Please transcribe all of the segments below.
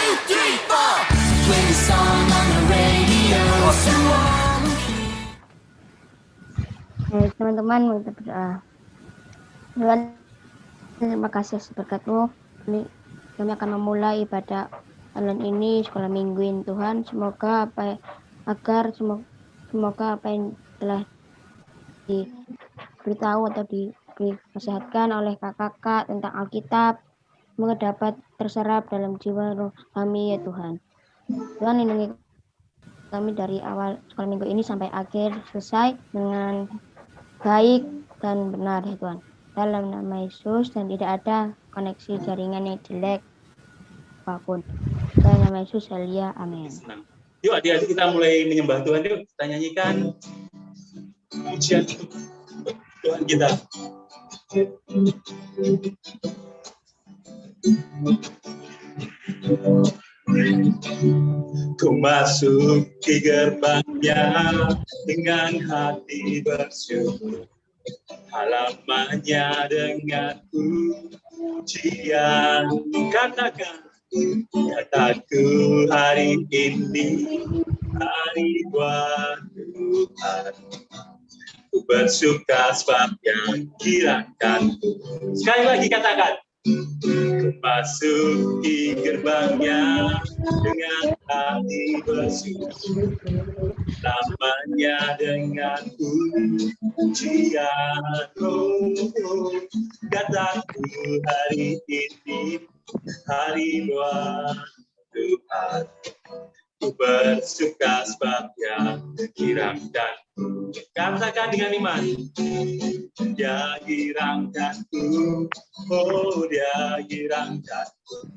Play the song on the radio. So all who hear. Teman-teman, kita berdoa. Tuhan, terima kasih atas berkat-Mu. Kami akan memulai ibadah online ini, sekolah minggu ini, Tuhan. Semoga apa yang telah diberitahu atau dinasihatkan oleh kakak-kakak tentang Alkitab, semoga dapat terserap dalam jiwa roh kami, ya Tuhan. Tuhan, lindungi kami dari awal sekolah minggu ini sampai akhir, selesai dengan baik dan benar, ya Tuhan. Dalam nama Yesus, dan tidak ada koneksi jaringan yang jelek apapun. Dalam nama Yesus, Elia, amin. Yuk adik-adik kita mulai menyembah Tuhan, yuk kita nyanyikan pujian Tuhan kita. Ku masuk di gerbangnya dengan hati bersyukur, halamannya dengan pujian. Katakan, kataku hari ini hari buat Tuhan. Ku bersuka sebab yang kirangkanku. Sekali lagi katakan, ku masuk di gerbangnya dengan hati bersyukur, namanya dengan pujian. Kataku hari ini hari buat Tuhan. Ku bersuka sebab yang kirangkanku. Katakan dengan iman. Dia kirangkanku, oh dia kirangkanku.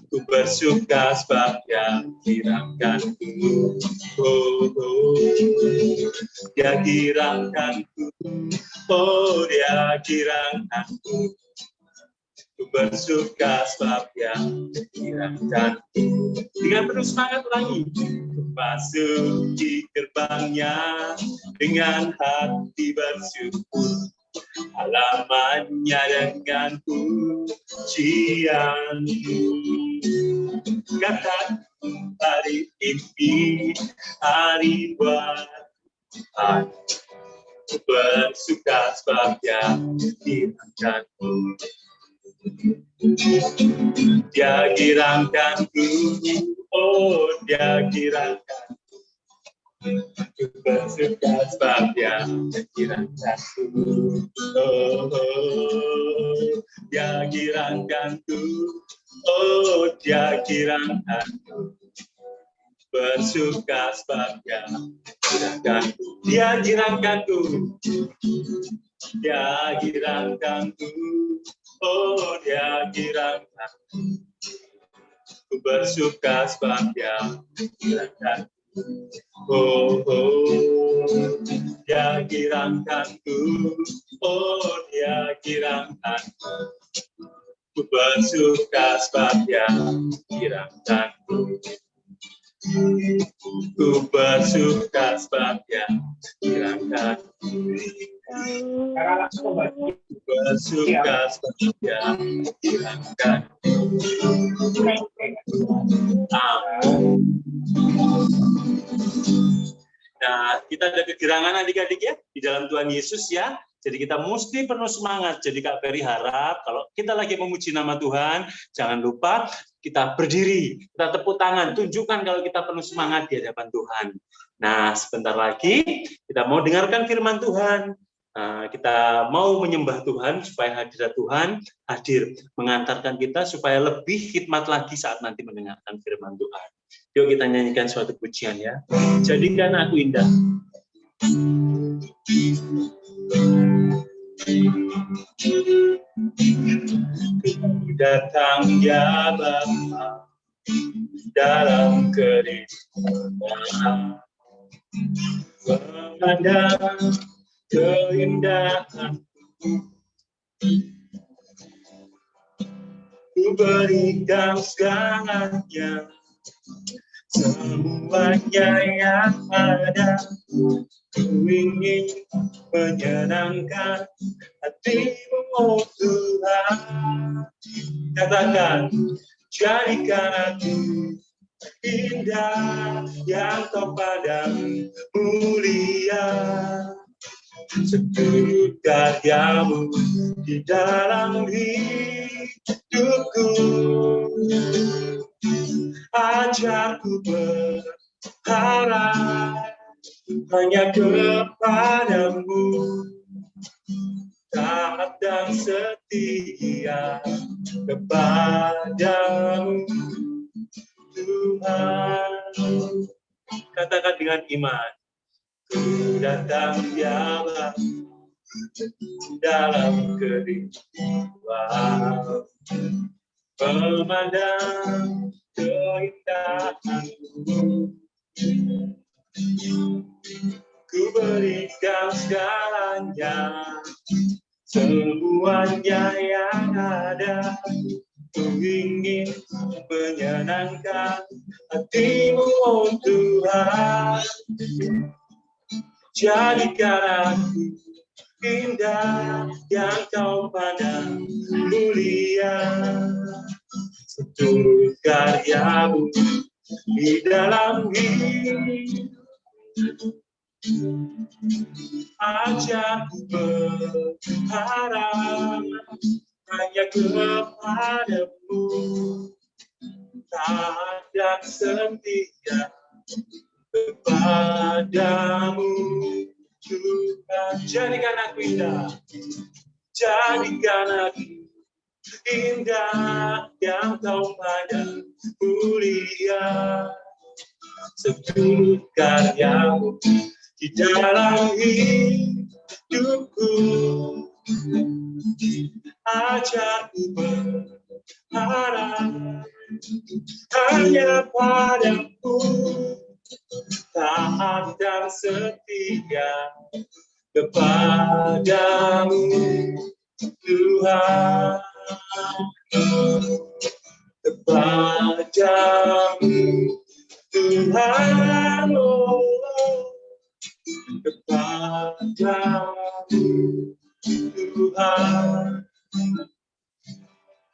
Ku bersuka sebab yang kirangkanku, oh, dia kirangkanku, oh dia kirangkanku. Ku bersuka sebab yang kirangkanku. Dengan penuh semangat ulangi. Ku masuk di gerbangnya dengan hati bersyukur, halamannya dengan pujian. Katakan hari ini hari buat Tuhan. Ku bersuka sebab yang kirangkanku. Dia kirangkanku, oh dia kirangkanku. Ku bersuka sebab yang kirangkanku, oh dia kirangkanku, oh dia kirangkanku. Bersuka sebab yang kirangkanku. Dia kirangkanku, dia kirangkanku. Oh dia kirangkanku, ku bersuka sebab yang kirangkanku. Oh dia kirangkanku, oh dia kirangkanku, ku bersuka sebab yang kirangkanku. Ku bersuka sebab yang kirangkanku. Bersuka sebab yang kirangkanku. Amin. Nah, kita ada kegerangan adik-adik ya di dalam Tuhan Yesus ya. Jadi kita mesti penuh semangat. Jadi Kak Peri harap kalau kita lagi memuji nama Tuhan, jangan lupa kita berdiri, kita tepuk tangan, tunjukkan kalau kita penuh semangat di hadapan Tuhan. Nah, sebentar lagi kita mau dengarkan firman Tuhan. Kita mau menyembah Tuhan supaya hadirat Tuhan hadir mengantarkan kita supaya lebih hikmat lagi saat nanti mendengarkan firman Tuhan. Yuk kita nyanyikan suatu pujian ya. Jadikan aku indah. Datang ya Bapa dalam kerinduan, memandang keindahan, ku berikan segalanya, semuanya yang ada. Ku ingin menyenangkan hatimu, oh Tuhan. Katakan, jadikan aku indah yang kau pandang mulia. Seturut karyamu di dalam hidupku, ajarku berharap hanya kepadamu, taat dan setia kepadamu, Tuhan. Katakan dengan iman, ku datang ya Allah dalam kerinduan, memandang keindahanmu. Ku berikan segalanya, semuanya yang ada. Ku ingin menyenangkan hatimu, oh Tuhan. Jadikan aku indah yang kau pandang mulia. Seturut karyamu di dalam hidup, ajarku berharap hanya kepadamu, taat dan setia kepadamu, Tuhan. Jadikan aku indah, jadikan aku indah yang kau pandang mulia. Seturut karyamu di dalam hidupku, ajarku berharap hanya padamu, taat dan setia kepadamu, Tuhan. Kepadamu, Tuhan, oh, kepadamu, Tuhan.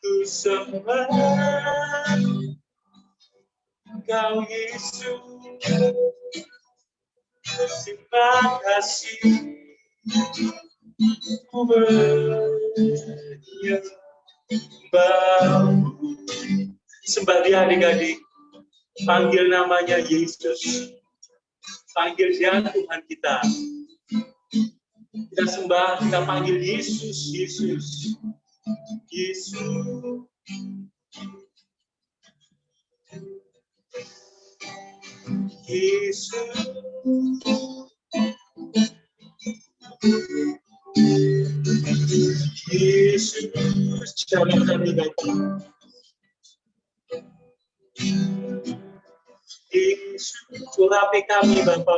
Ku sembah Kau Yesus, terima kasih ku menyembahmu. Sembah dia adik-adik, panggil namanya Yesus, panggil dia Tuhan kita. Kita sembah, kita panggil Yesus, Yesus, Yesus. Yesus, Yesus, jawab kami Bapa. Yesus, urapi kami Bapa.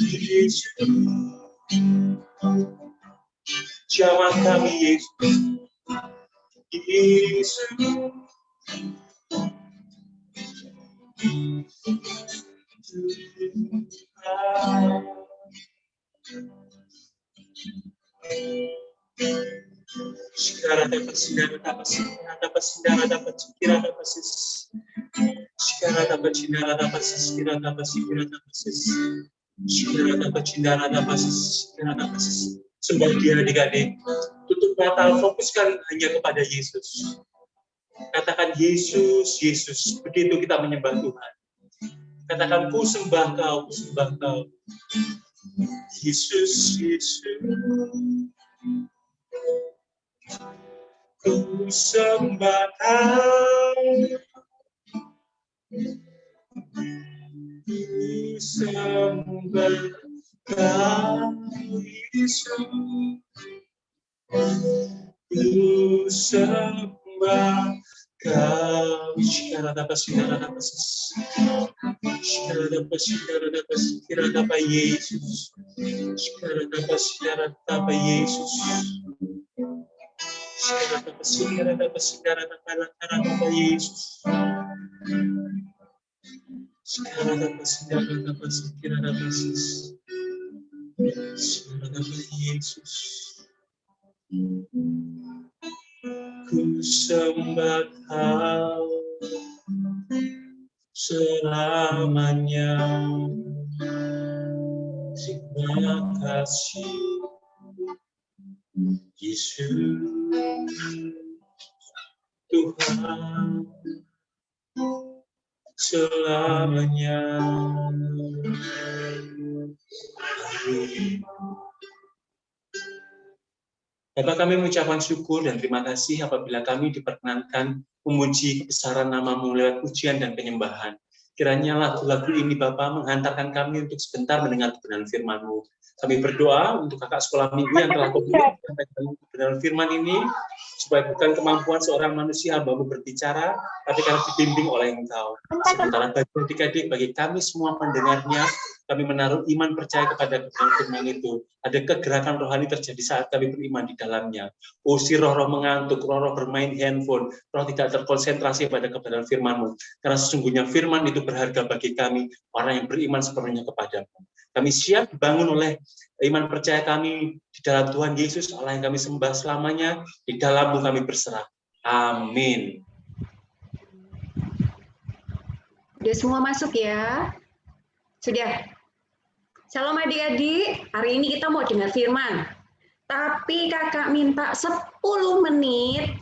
Yesus, jawab kami Yesus. Yesus, sekarang dapat sinar, dapat sinar, dapat sinar, dapat sinar, dapat sis. Sekarang dapat sinar, dapat sinar, dapat sinar, dapat sis. Sekarang dapat sinar, dapat sis, sekarang dapat sis. Sembah dia adik-adik. Tutup mata, fokuskan hanya kepada Yesus. Katakan Yesus, Yesus. Begitu kita menyembah Tuhan. Katakan ku sembah Kau, ku sembah Kau. Yesus, Yesus. Ku sembah Kau. Ku sembah Kau, Yesus. Ku sembah Kau. Sekarang dapat sinar, dapat sis. Sekarang dapat sinar, dapat sinar, dapat Yesus. Sekarang dapat sinar, dapat Yesus. Sekarang dapat sinar, dapat sinar, dapat Yesus. Sekarang dapat sinar, dapat sinar, dapat sis. Sekarang dapat Yesus. Ku sembah Kau selamanya. Terima kasih Yesus Tuhan selamanya. Amin. Bapak, kami mengucapkan syukur dan terima kasih apabila kami diperkenankan memuji kebesaran nama-Mu lewat pujian dan penyembahan. Kiranya lagu-lagu ini Bapak menghantarkan kami untuk sebentar mendengar kebenaran firman-Mu. Kami berdoa untuk kakak sekolah minggu yang telah menyampaikan kebenaran firman ini, supaya bukan kemampuan seorang manusia hamba-Mu berbicara, tapi karena dibimbing oleh Engkau. Sementara bagi adik-adik, bagi kami semua pendengarnya, kami menaruh iman percaya kepada kebenaran firman itu. Ada kegerakan rohani terjadi saat kami beriman di dalamnya. Usir roh-roh mengantuk, roh-roh bermain handphone, roh tidak terkonsentrasi pada kebenaran firman-Mu. Karena sesungguhnya firman itu berharga bagi kami, orang yang beriman sepenuhnya kepadamu. Kami siap dibangun oleh iman percaya kami di dalam Tuhan Yesus, Allah yang kami sembah selamanya, di dalam-Mu kami berserah. Amin. Sudah semua masuk ya? Sudah? Shalom adik-adik, hari ini kita mau dengar firman. Tapi kakak minta 10 menit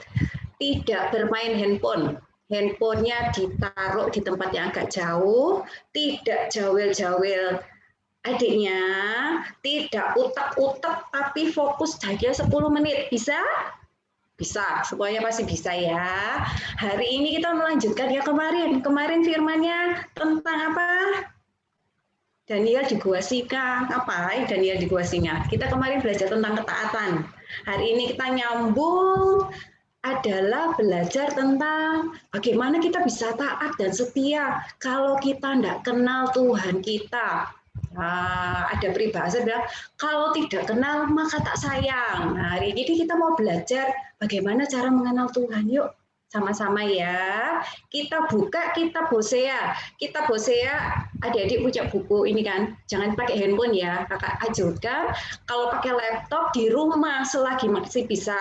tidak bermain handphone. Handphonenya ditaruh di tempat yang agak jauh, tidak jawel-jawel adiknya, tidak utak-utak, tapi fokus saja 10 menit. Bisa? Bisa, semuanya pasti bisa ya. Hari ini kita melanjutkan ya kemarin. Kemarin firmannya tentang apa? Daniel di Gua Singa. Apa Daniel di Gua Singa? Kita kemarin belajar tentang ketaatan. Hari ini kita nyambung adalah belajar tentang bagaimana kita bisa taat dan setia kalau kita tidak kenal Tuhan kita. Nah, ada peribahasa bilang, kalau tidak kenal maka tak sayang. Nah, hari ini kita mau belajar bagaimana cara mengenal Tuhan. Yuk, sama-sama ya. Kita buka kitab Hosea. Kitab Hosea, adik-adik punya buku ini kan. Jangan pakai handphone ya, kakak ajukan. Kalau pakai laptop di rumah selagi masih bisa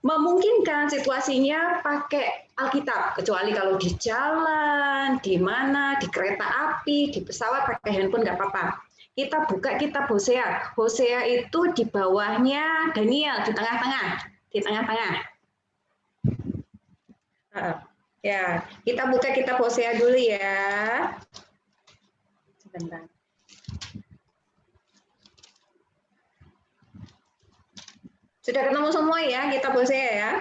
memungkinkan situasinya pakai Alkitab, kecuali kalau di jalan, di mana, di kereta api, di pesawat pakai handphone nggak apa-apa. Kita buka kitab Hosea. Hosea itu di bawahnya Daniel, di tengah-tengah, di tengah-tengah. Ya, kita buka kitab Hosea dulu ya. Sebentar. Sudah ketemu semua ya kitab Hosea ya?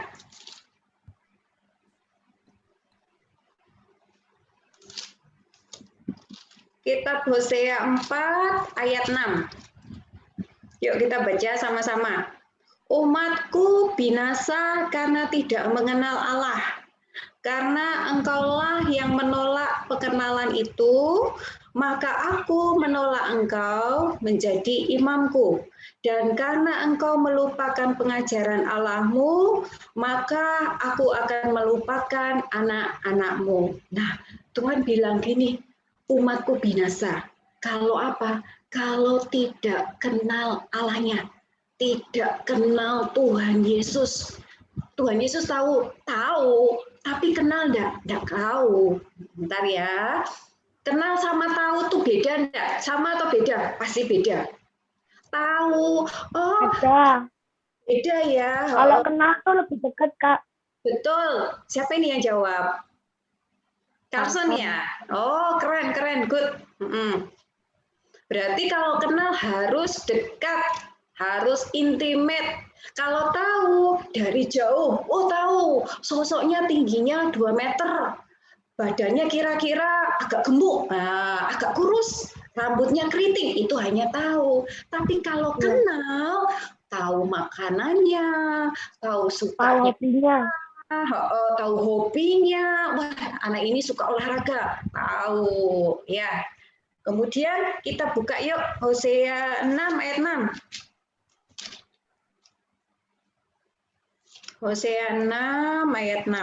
Kitab Hosea 4 ayat 6. Yuk kita baca sama-sama. Umatku binasa karena tidak mengenal Allah. Karena engkaulah yang menolak perkenalan itu, maka aku menolak engkau menjadi imamku. Dan karena engkau melupakan pengajaran Allahmu, maka aku akan melupakan anak-anakmu. Nah, Tuhan bilang gini, umatku binasa. Kalau apa? Kalau tidak kenal Allahnya, tidak kenal Tuhan Yesus. Tuhan Yesus tahu, tapi kenal enggak tahu. Bentar ya. Kenal sama tahu tuh beda enggak? Sama atau beda? Pasti beda. Tahu, oh beda ya. Kalau kenal tuh lebih dekat, Kak. Betul. Siapa ini yang jawab? Carson ya? Oh, keren, good. Berarti kalau kenal harus dekat, harus intimate. Kalau tahu dari jauh, oh tahu, sosoknya tingginya 2 meter, badannya kira-kira agak gemuk, agak kurus, rambutnya keriting, itu hanya tahu. Tapi kalau kenal, tahu makanannya, tahu sukanya, tahu hobinya, wah anak ini suka olahraga, tahu ya. Kemudian kita buka yuk Hosea 6 ayat 6. Hosea 6 ayat 6.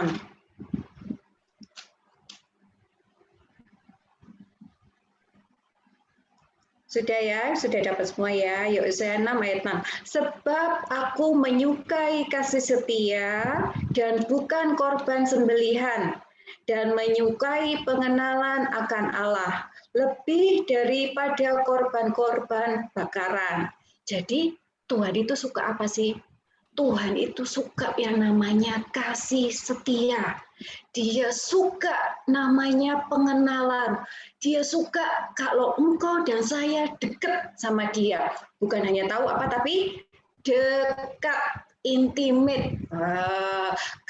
Sudah ya, sudah dapat semua ya. Yuk, Hosea 6 ayat 6. Sebab aku menyukai kasih setia dan bukan korban sembelihan, dan menyukai pengenalan akan Allah lebih daripada korban-korban bakaran. Jadi Tuhan itu suka apa sih? Tuhan itu suka yang namanya kasih setia. Dia suka namanya pengenalan. Dia suka kalau engkau dan saya dekat sama dia. Bukan hanya tahu apa, tapi dekat, intimate.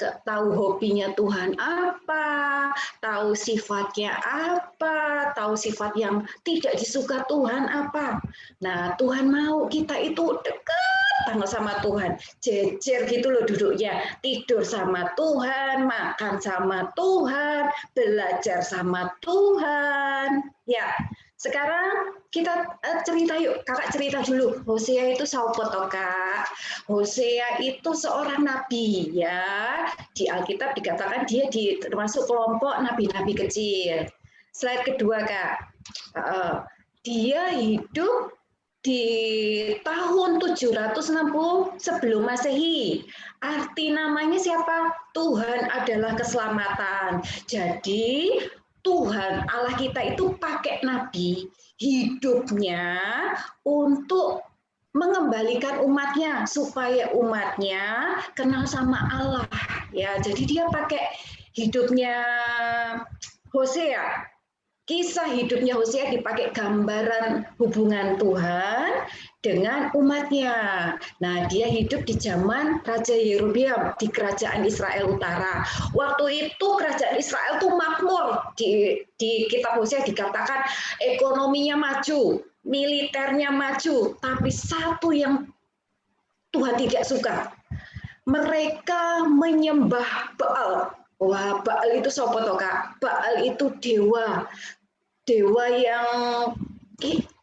Tahu hobinya Tuhan apa, tahu sifatnya apa, tahu sifat yang tidak disuka Tuhan apa. Nah, Tuhan mau kita itu dekat banget sama Tuhan, jejer gitu loh duduknya, tidur sama Tuhan, makan sama Tuhan, belajar sama Tuhan. Ya, sekarang kita cerita yuk, kakak cerita dulu. Hosea itu siapa toh kak? Hosea itu seorang nabi ya. Di Alkitab dikatakan dia termasuk kelompok nabi-nabi kecil. Slide kedua kak. Dia hidup di tahun 760 sebelum Masehi. Arti namanya siapa? Tuhan adalah keselamatan. Jadi Tuhan Allah kita itu pakai nabi hidupnya untuk mengembalikan umatnya supaya umatnya kenal sama Allah. Ya, jadi dia pakai hidupnya Hosea. Kisah hidupnya Hosea dipakai gambaran hubungan Tuhan dengan umatnya. Nah, dia hidup di zaman Raja Yerobeam di kerajaan Israel Utara. Waktu itu kerajaan Israel itu makmur. Di kitab Hosea dikatakan ekonominya maju, militernya maju, tapi satu yang Tuhan tidak suka. Mereka menyembah Baal. Wah, Baal itu siapa toh kak? Baal itu dewa. Dewa yang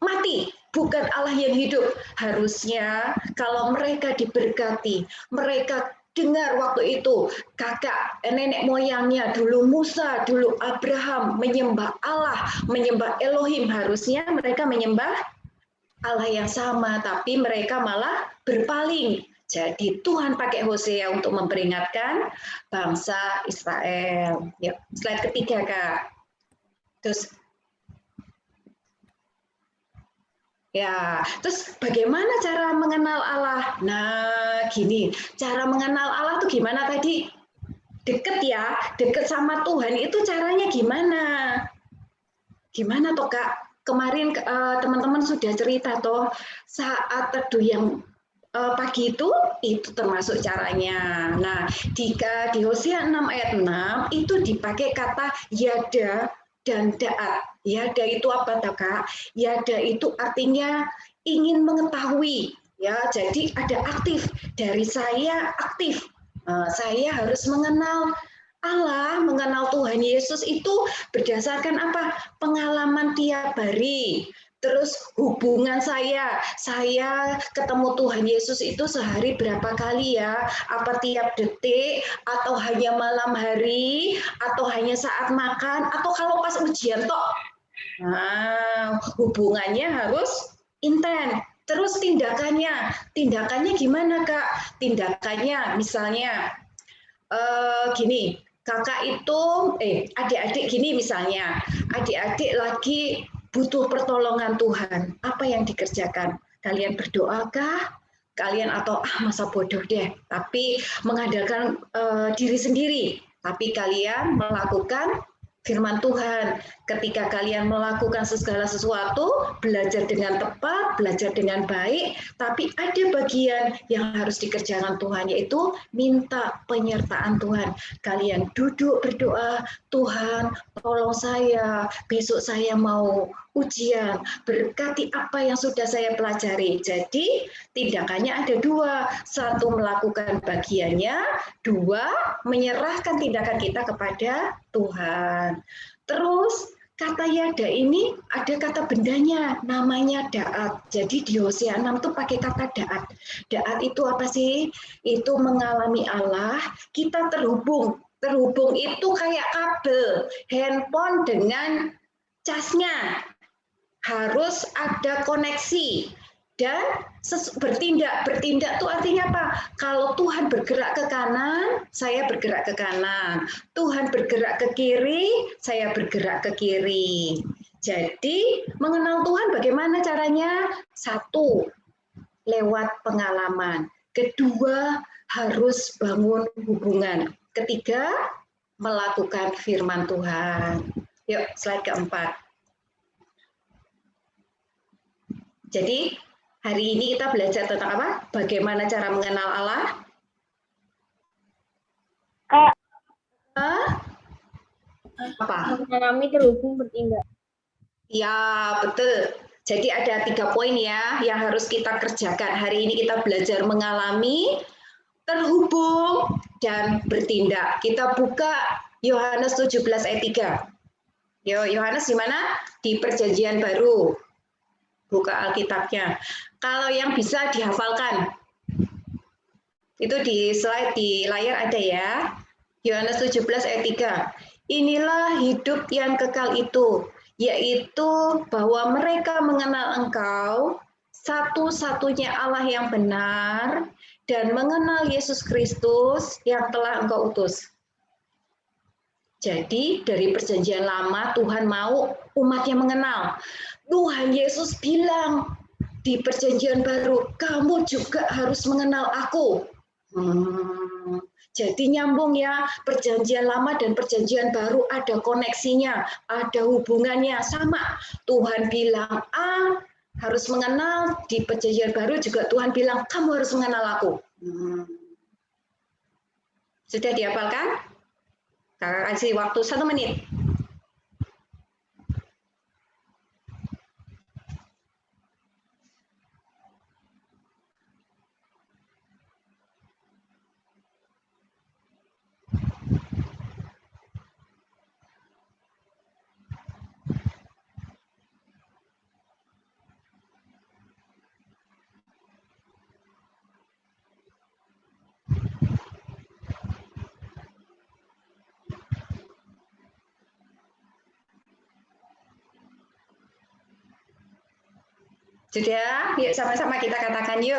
mati, bukan Allah yang hidup. Harusnya kalau mereka diberkati, mereka dengar waktu itu kakak nenek moyangnya dulu Musa, dulu Abraham menyembah Allah, menyembah Elohim. Harusnya mereka menyembah Allah yang sama, tapi mereka malah berpaling. Jadi Tuhan pakai Hosea untuk memperingatkan bangsa Israel. Yuk, slide ketiga kak. Terus terus bagaimana cara mengenal Allah? Nah, gini, cara mengenal Allah tuh gimana tadi? Deket ya, deket sama Tuhan itu caranya gimana? Gimana toh kak? Kemarin teman-teman sudah cerita toh saat teduh yang pagi itu termasuk caranya. Nah, di Hosea 6 ayat 6 itu dipakai kata yada dan da'at. Yada itu apa toh kak? Yada itu artinya ingin mengetahui. Ya, jadi ada aktif. Dari saya aktif. Saya harus mengenal Allah, mengenal Tuhan Yesus itu berdasarkan apa? Pengalaman tiap hari. Terus hubungan saya ketemu Tuhan Yesus itu sehari berapa kali ya? Apa tiap detik, atau hanya malam hari, atau hanya saat makan, atau kalau pas ujian toh? Nah, hubungannya harus intens. Terus tindakannya gimana kak? Tindakannya misalnya gini, kakak itu adik-adik gini misalnya, adik-adik lagi butuh pertolongan Tuhan, apa yang dikerjakan? Kalian berdoakah? Kalian atau masa bodoh deh, tapi mengandalkan diri sendiri, tapi kalian melakukan firman Tuhan. Ketika kalian melakukan segala sesuatu, belajar dengan tepat, belajar dengan baik, tapi ada bagian yang harus dikerjakan Tuhan, yaitu minta penyertaan Tuhan. Kalian duduk berdoa, Tuhan tolong saya, besok saya mau ujian, berkati apa yang sudah saya pelajari. Jadi tindakannya ada dua, satu melakukan bagiannya, dua menyerahkan tindakan kita kepada Tuhan. Terus kata yada ini ada kata bendanya, namanya da'at. Jadi di Hosea 6 itu pakai kata da'at. Da'at itu apa sih? Itu mengalami Allah, kita terhubung. Terhubung itu kayak kabel handphone dengan casnya. harus ada koneksi. Dan bertindak itu artinya apa? Kalau Tuhan bergerak ke kanan, saya bergerak ke kanan. Tuhan bergerak ke kiri, saya bergerak ke kiri. Jadi mengenal Tuhan bagaimana caranya? Satu, lewat pengalaman. Kedua, harus bangun hubungan. Ketiga, melakukan firman Tuhan. Yuk, slide keempat. Jadi hari ini kita belajar tentang apa? Bagaimana cara mengenal Allah? Apa? Mengalami terhubung bertindak. Ya, betul. Jadi ada 3 poin ya yang harus kita kerjakan. Hari ini kita belajar mengalami, terhubung, dan bertindak. Kita buka Yohanes 17 ayat 3. Yo, Yohanes di mana? Di Perjanjian Baru. Buka Alkitabnya. Kalau yang bisa dihafalkan, itu di slide di layar ada ya. Yohanes 17 ayat 3. Inilah hidup yang kekal itu, yaitu bahwa mereka mengenal Engkau, satu-satunya Allah yang benar, dan mengenal Yesus Kristus yang telah Engkau utus. Jadi dari Perjanjian Lama Tuhan mau umatnya mengenal. Tuhan Yesus bilang di Perjanjian Baru, kamu juga harus mengenal aku. Jadi nyambung ya, Perjanjian Lama dan Perjanjian Baru ada koneksinya, ada hubungannya sama. Tuhan bilang A, harus mengenal, di Perjanjian Baru juga Tuhan bilang kamu harus mengenal aku. Sudah dihafalkan? Kakak kasih waktu 1 menit. Sudah, yuk sama-sama kita katakan yuk.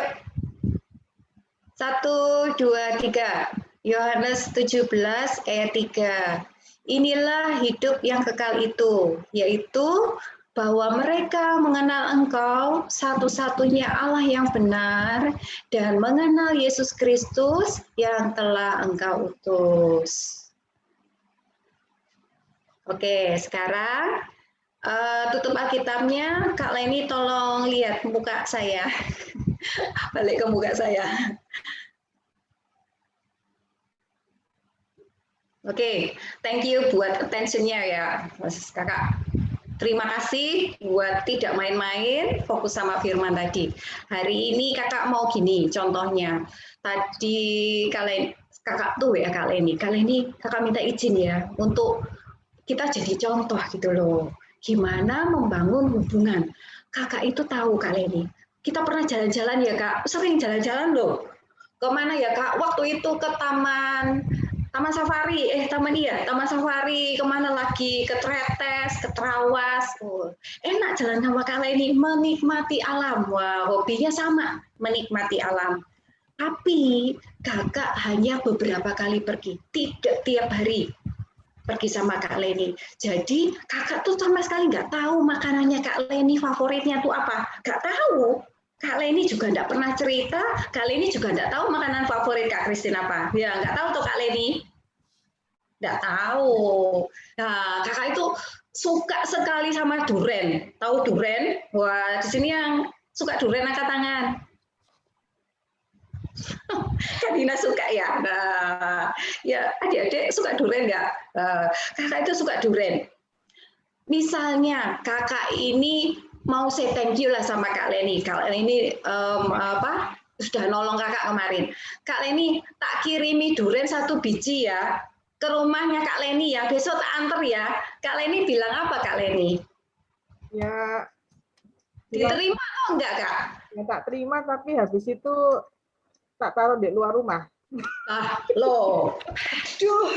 1, 2, 3. Yohanes 17 ayat 3. Inilah hidup yang kekal itu, yaitu bahwa mereka mengenal Engkau, satu-satunya Allah yang benar, dan mengenal Yesus Kristus yang telah Engkau utus. Oke, sekarang tutup Alkitabnya. Kak Leni tolong lihat muka saya. Balik ke muka saya. Oke, thank you buat attention-nya ya, Mas Kakak. Terima kasih buat tidak main-main, fokus sama firman tadi. Hari ini Kakak mau gini, contohnya. Tadi Kakak tuh ya Kak Leni Kakak minta izin ya, untuk kita jadi contoh gitu loh. Gimana membangun hubungan. Kakak itu tahu Kak Leni. Kita pernah jalan-jalan ya Kak, sering jalan-jalan loh. Kemana ya Kak? Waktu itu ke Taman Safari, Taman Safari, kemana lagi? Ke Tretes, ke Trawas. Enak jalan sama Kak Leni, menikmati alam. Wah, hobinya sama, menikmati alam. Tapi Kakak hanya beberapa kali pergi, tidak tiap hari pergi sama Kak Leni. Jadi Kakak tuh sama sekali nggak tahu makanannya Kak Leni favoritnya tuh apa. Nggak tahu. Kak Leni juga nggak pernah cerita. Kak Leni juga nggak tahu makanan favorit Kak Christine apa. Ya nggak tahu tuh Kak Leni. Nggak tahu. Nah, Kakak itu suka sekali sama duren. Tahu duren? Wah, di sini yang suka duren angkat tangan. Kak Dina suka ya. Nah, ya adik-adik suka duren nggak? Kakak itu suka duren. Misalnya kakak ini mau say thank you lah sama Kak Leni. Kak Leni sudah nolong kakak kemarin. Kak Leni tak kirimi duren 1 biji ya ke rumahnya Kak Leni ya. Besok tak anter ya. Kak Leni bilang apa Kak Leni? Ya. Diterima atau enggak Kak? Ya tak terima, tapi habis itu tak taruh di luar rumah. Loh. Aduh.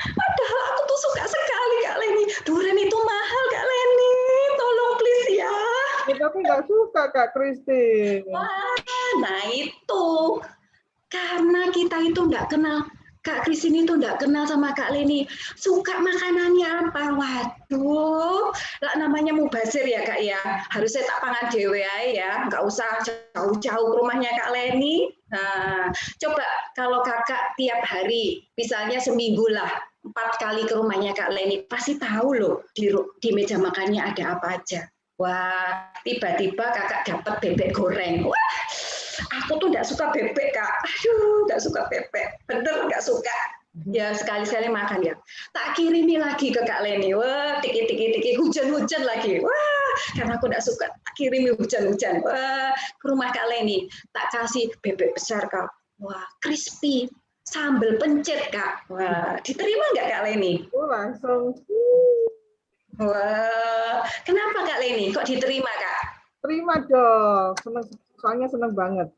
Padahal aku tuh suka sekali Kak Leni. Duren itu mahal Kak Leni. Kita tuh nggak suka Kak Christine. Wah, nah itu karena kita itu nggak kenal. Kak Christine itu nggak kenal sama Kak Leni. Suka makanannya apa? Waduh, lah namanya mubazir ya Kak ya. Harusnya tak pangan dewe ya. Nggak usah jauh-jauh ke rumahnya Kak Leni. Nah, coba kalau kakak tiap hari, misalnya seminggu lah, 4 kali ke rumahnya Kak Leni, pasti tahu loh di meja makannya ada apa aja. Wah, tiba-tiba kakak dapat bebek goreng. Wah, aku tuh nggak suka bebek Kak. Aduh, nggak suka bebek. Bener nggak suka. Ya sekali-sekali makan ya. Tak kirimi lagi ke Kak Leni. Wah, tiki-tiki hujan-hujan lagi. Wah, karena aku nggak suka. Tak kirimi hujan-hujan. Wah, ke rumah Kak Leni. Tak kasih bebek besar Kak. Wah, crispy. Sambal pencet Kak. Wah, diterima nggak Kak Leni? Langsung Wah, kenapa Kak Leni? Kok diterima Kak? terima dong. Soalnya seneng banget.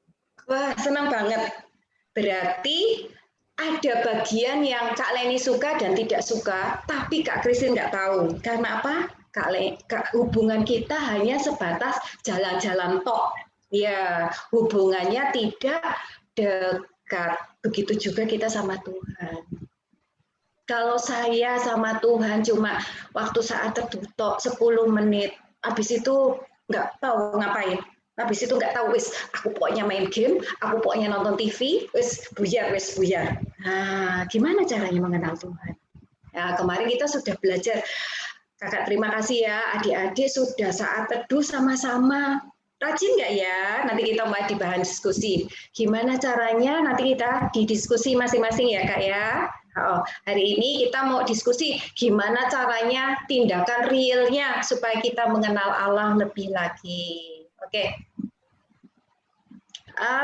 Wah, senang banget. Berarti ada bagian yang Kak Leni suka dan tidak suka, tapi Kak Christine nggak tahu. Karena apa? Hubungan kita hanya sebatas jalan-jalan tok. Ya, hubungannya tidak dekat. Begitu juga kita sama Tuhan. Kalau saya sama Tuhan cuma waktu saat teduh tok 10 menit, habis itu nggak tahu ngapain. Habis itu nggak tahu, wis aku pokoknya main game, aku pokoknya nonton TV, wis buyar. Nah, gimana caranya mengenal Tuhan? Ya, kemarin kita sudah belajar. Kakak terima kasih ya, adik-adik sudah saat teduh sama-sama. Rajin nggak ya? Nanti kita mau dibahas diskusi. Gimana caranya? Nanti kita didiskusi masing-masing ya Kak ya. Oh, hari ini kita mau diskusi gimana caranya tindakan realnya supaya kita mengenal Allah lebih lagi. Oke.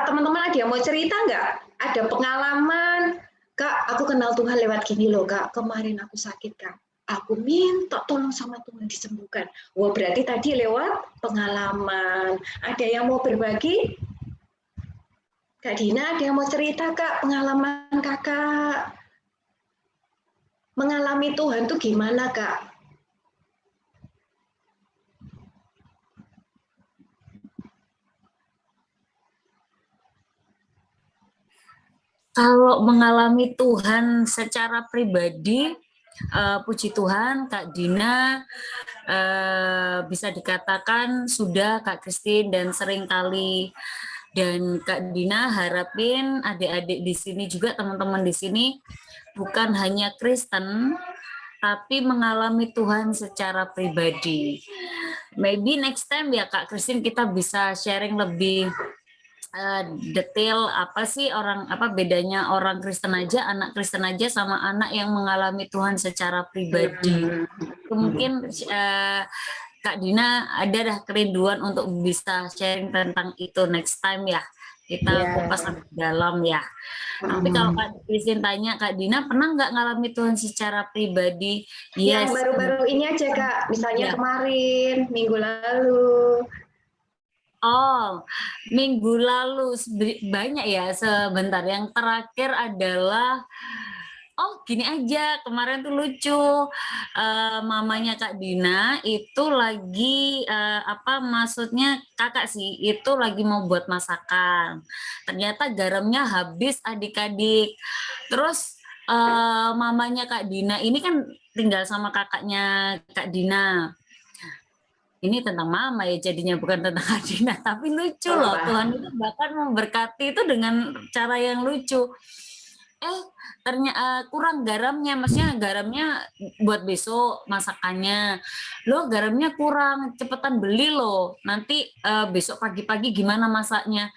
Teman-teman ada yang mau cerita nggak? Ada pengalaman, Kak, aku kenal Tuhan lewat gini loh, Kak. Kemarin aku sakit, Kak. Aku minta tolong sama Tuhan disembuhkan. Wah, berarti tadi lewat pengalaman. Ada yang mau berbagi? Kak Dina, ada yang mau cerita, Kak, pengalaman Kakak? Mengalami Tuhan tuh gimana, Kak? Kalau mengalami Tuhan secara pribadi, puji Tuhan, Kak Dina bisa dikatakan sudah Kak Christine dan seringkali. Dan Kak Dina harapin adik-adik di sini juga, teman-teman di sini, bukan hanya Kristen, tapi mengalami Tuhan secara pribadi. Maybe next time ya Kak Christine kita bisa sharing lebih detail apa sih bedanya orang Kristen aja, anak Kristen aja sama anak yang mengalami Tuhan secara pribadi. Mungkin Kak Dina ada dah kerinduan untuk bisa sharing tentang itu next time ya. Kita kupas lebih dalam ya. Tapi kalau Kak Christine tanya, Kak Dina pernah nggak ngalami Tuhan secara pribadi? Yes. Yang baru-baru ini aja Kak, misalnya kemarin, minggu lalu. Oh, minggu lalu banyak ya sebentar. Yang terakhir adalah, gini aja, kemarin tuh lucu, mamanya Kak Dina itu lagi, maksudnya kakak sih, itu lagi mau buat masakan. Ternyata garamnya habis adik-adik. Terus mamanya Kak Dina ini kan tinggal sama kakaknya Kak Dina. Ini tentang mama ya jadinya, bukan tentang Kak Dina, tapi lucu loh. Tuhan itu bahkan memberkati itu dengan cara yang lucu. Ternyata kurang garamnya, maksudnya garamnya buat besok masakannya. Loh garamnya kurang, cepetan beli loh. Nanti besok pagi-pagi gimana masaknya.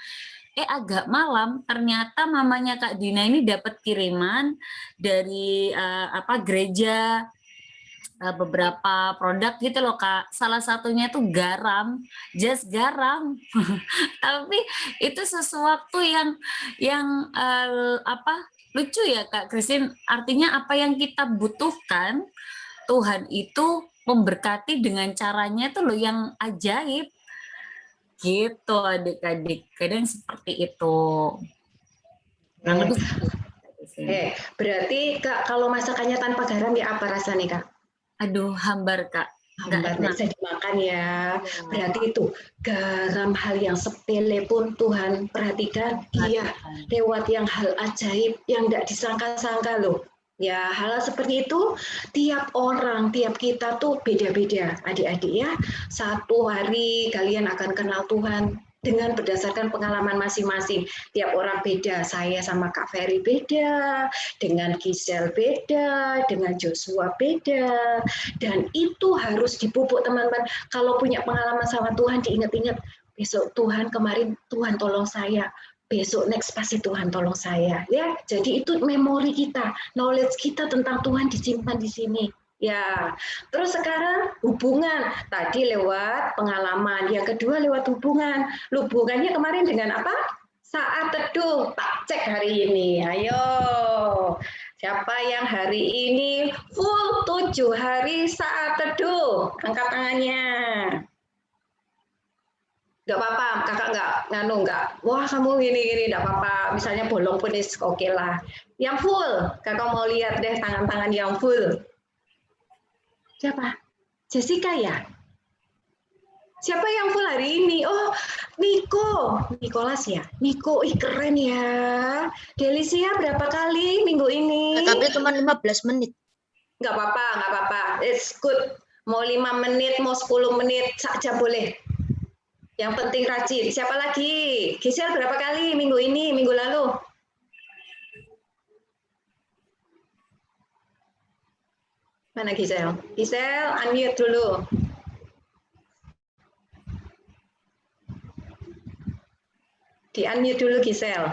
Agak malam ternyata mamanya Kak Dina ini dapat kiriman dari gereja, beberapa produk gitu loh Kak. Salah satunya itu garam, just garam. Tapi itu sesuatu yang lucu ya Kak Christine. Artinya apa yang kita butuhkan, Tuhan itu memberkati dengan caranya itu loh yang ajaib. Gitu adik-adik. Kadang seperti itu. Berarti Kak kalau masakannya tanpa garam ya apa rasanya Kak? Aduh, hambar Kak. hambar nggak bisa dimakan ya. Berarti itu garam hal yang sepele pun Tuhan perhatikan. Iya, lewat yang hal ajaib yang tidak disangka-sangka loh. Ya, hal seperti itu tiap orang, tiap kita tuh beda-beda, adik-adik ya. Satu hari kalian akan kenal Tuhan dengan berdasarkan pengalaman masing-masing. Tiap orang beda, saya sama Kak Ferry beda, dengan Giselle beda, dengan Joshua beda, dan itu harus dipupuk teman-teman. Kalau punya pengalaman sama Tuhan, diingat-ingat, besok Tuhan kemarin, Tuhan tolong saya, besok next pasti Tuhan tolong saya. Ya, jadi itu memori kita, knowledge kita tentang Tuhan disimpan di sini. Ya, terus sekarang hubungan tadi lewat pengalaman, yang kedua lewat hubungan. Hubungannya kemarin dengan apa? Saat teduh. Tak cek hari ini. Ayo, siapa yang hari ini full 7 hari saat teduh? Angkat tangannya. Enggak apa-apa, kakak enggak. Wah, kamu gini-gini, enggak apa-apa. Misalnya bolong pun oke lah. Yang full, kakak mau lihat deh tangan-tangan yang full. Siapa? Jessica ya? Siapa yang full hari ini? Oh, Niko. Nicholas ya? Niko, ih keren ya. Delicia berapa kali minggu ini? Tapi cuma 15 menit. Nggak apa-apa. It's good. Mau 5 menit, mau 10 menit saja boleh. Yang penting rajin. Siapa lagi? Giselle berapa kali minggu ini, minggu lalu? Mana Giselle? Giselle, unmute dulu. Di-unmute dulu Giselle.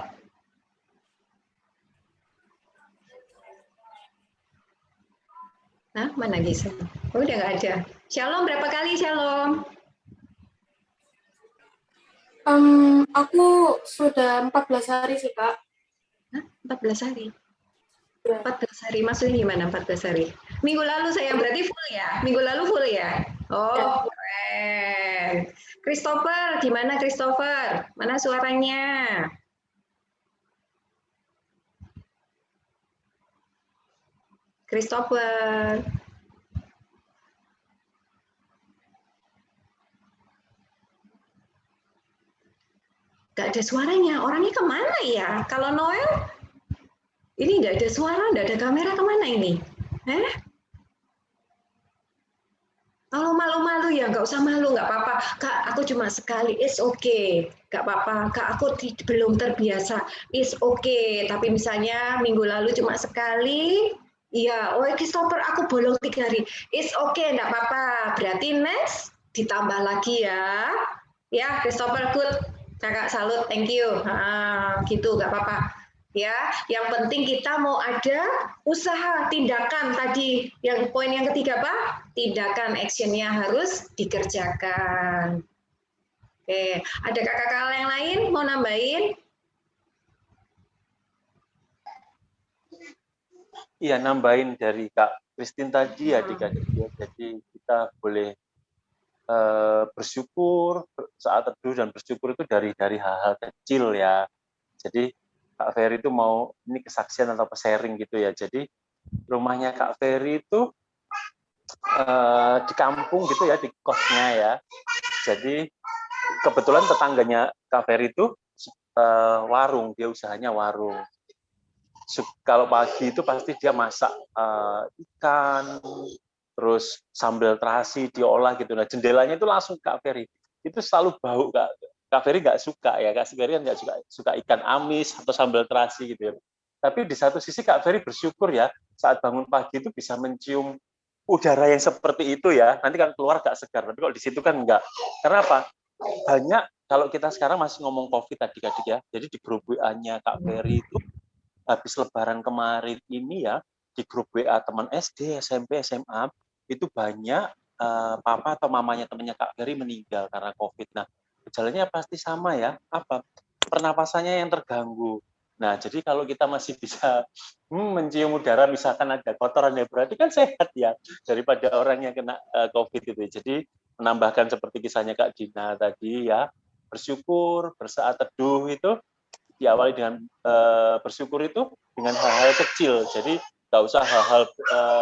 Nah, mana Giselle? Oh, udah nggak ada. Shalom, berapa kali Shalom? Aku sudah 14 hari sih, Kak. Hah? 14 hari? 14 hari, maksudnya gimana 14 hari? Minggu lalu saya berarti full ya? Minggu lalu full ya? Oh, keren. Christopher, gimana Christopher? Mana suaranya? Christopher. Gak ada suaranya, orangnya kemana ya? Kalau Noel? Ini nggak ada suara, nggak ada kamera, kemana ini? Kalau malu-malu ya nggak usah malu, nggak apa-apa. Kak, aku cuma sekali, it's okay. Nggak apa-apa, Kak, aku belum terbiasa, it's okay. Tapi misalnya minggu lalu cuma sekali, iya, oh Christopher aku bolong 3 hari, it's okay, nggak apa-apa. Berarti next ditambah lagi ya. Ya, Christopher good, kakak salut, thank you. Gitu, nggak apa-apa. Ya, yang penting kita mau ada usaha, tindakan tadi. Yang poin yang ketiga apa? Tindakan, actionnya harus dikerjakan. Oke, ada kakak-kakak yang lain mau nambahin? Iya, nambahin dari Kak Christine tadi ya, adik-adik. Jadi kita boleh bersyukur saat teduh, dan bersyukur itu dari hal-hal kecil ya. Jadi Kak Ferry itu mau ini kesaksian atau sharing gitu ya. Jadi rumahnya Kak Ferry itu di kampung gitu ya, di kosnya ya. Jadi kebetulan tetangganya Kak Ferry itu warung, dia usahanya warung. Kalau pagi itu pasti dia masak ikan, terus sambal terasi diolah gitu. Nah, jendelanya itu langsung Kak Ferry. Itu selalu bau Kak Ferry nggak suka ya, Kak Ferry kan nggak suka ikan amis atau sambal terasi gitu ya. Tapi di satu sisi Kak Ferry bersyukur ya, saat bangun pagi itu bisa mencium udara yang seperti itu ya. Nanti kan keluar nggak segar, tapi kalau di situ kan nggak. Karena apa? Banyak, kalau kita sekarang masih ngomong COVID adik-adik ya, jadi di grup WA-nya Kak Ferry itu habis Lebaran kemarin ini ya, di grup WA teman SD, SMP, SMA, itu banyak papa atau mamanya temannya Kak Ferry meninggal karena COVID. Nah, gejalanya pasti sama ya, apa? Pernapasannya yang terganggu. Nah, jadi kalau kita masih bisa mencium udara, misalkan ada kotoran ya, berarti kan sehat ya, daripada orang yang kena COVID itu. Jadi menambahkan seperti kisahnya Kak Dina tadi ya, bersyukur, bersaat teduh itu diawali dengan bersyukur itu dengan hal-hal kecil. Jadi nggak usah hal-hal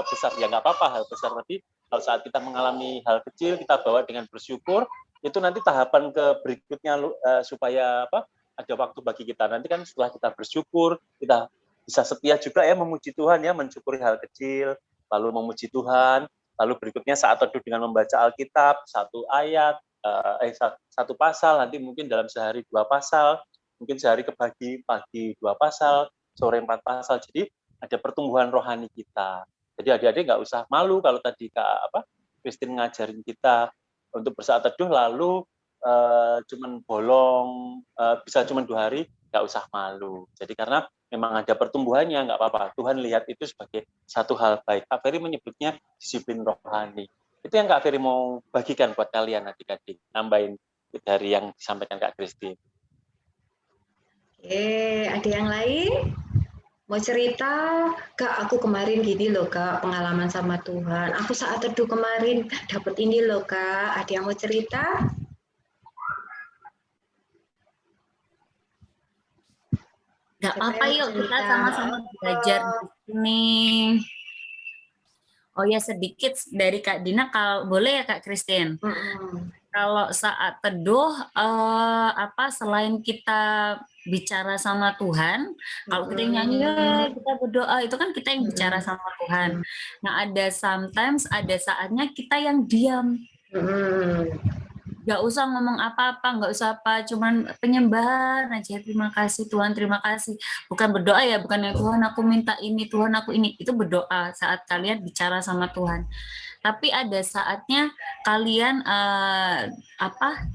besar, ya nggak apa-apa hal besar, tapi Kalau saat kita mengalami hal kecil, kita bawa dengan bersyukur, itu nanti tahapan ke berikutnya supaya apa? Ada waktu bagi kita. Nanti kan setelah kita bersyukur, kita bisa setia juga ya memuji Tuhan ya, mensyukuri hal kecil, lalu memuji Tuhan, lalu berikutnya saat teduh dengan membaca Alkitab, satu ayat, satu pasal, nanti mungkin dalam sehari 2 pasal, mungkin sehari kebagi pagi 2 pasal, sore 4 pasal. Jadi ada pertumbuhan rohani kita. Jadi adik-adik nggak usah malu kalau tadi Christine ngajarin kita untuk bersaat teduh lalu cuman bolong bisa cuman 2 hari, nggak usah malu. Jadi karena memang ada pertumbuhannya, nggak apa-apa. Tuhan lihat itu sebagai satu hal baik. Kak Ferry menyebutnya disiplin rohani. Itu yang Kak Ferry mau bagikan buat kalian adik-adik, nambahin dari yang disampaikan Kak Christine. Oke, ada yang lain? Mau cerita? Kak, aku kemarin gini loh Kak, pengalaman sama Tuhan. Aku saat teduh kemarin dapat ini loh Kak. Ada yang mau cerita? Nggak apa-apa yuk, kita sama-sama belajar di sini. Oh ya, sedikit dari Kak Dina, kalau boleh ya Kak Christine. Kalau saat teduh, selain kita bicara sama Tuhan, kalau kita nyanyi, kita berdoa, itu kan kita yang bicara sama Tuhan. Nah, ada saatnya kita yang diam. Nggak usah ngomong apa-apa, nggak usah apa, cuman penyembahan aja. Terima kasih Tuhan, terima kasih. Bukan berdoa ya, bukan ya Tuhan aku minta ini, Tuhan aku ini. Itu berdoa saat kalian bicara sama Tuhan. Tapi ada saatnya kalian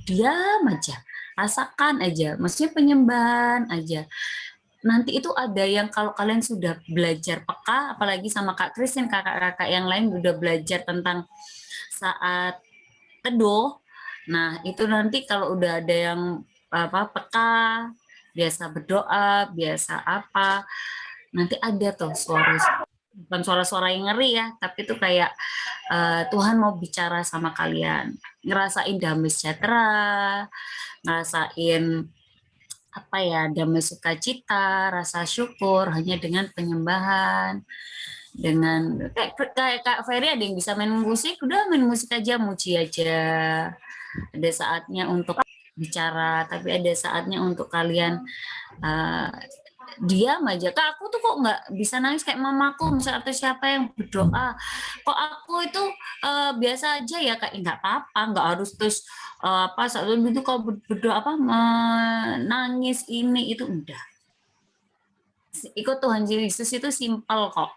diam aja, rasakan aja, maksudnya penyembahan aja. Nanti itu ada yang kalau kalian sudah belajar peka, apalagi sama Kak Christine, kakak-kakak yang lain udah belajar tentang saat teduh. Nah, itu nanti kalau udah ada yang peka, biasa berdoa, biasa apa, nanti ada tuh bukan suara-suara yang ngeri ya, tapi itu kayak Tuhan mau bicara sama kalian, ngerasain damai sejahtera, ngerasain damai sukacita, rasa syukur hanya dengan penyembahan. Dengan kayak Kak Ferry ada yang bisa main musik, udah main musik aja, muji aja. Ada saatnya untuk bicara, tapi ada saatnya untuk kalian diam aja. Kak, aku tuh kok nggak bisa nangis kayak mamaku misalnya, atau siapa yang berdoa. Kok aku itu biasa aja ya Kak, nggak apa-apa, nggak harus terus saat itu kalau berdoa nangis ini itu udah. Ikut Tuhan Yesus itu simpel kok.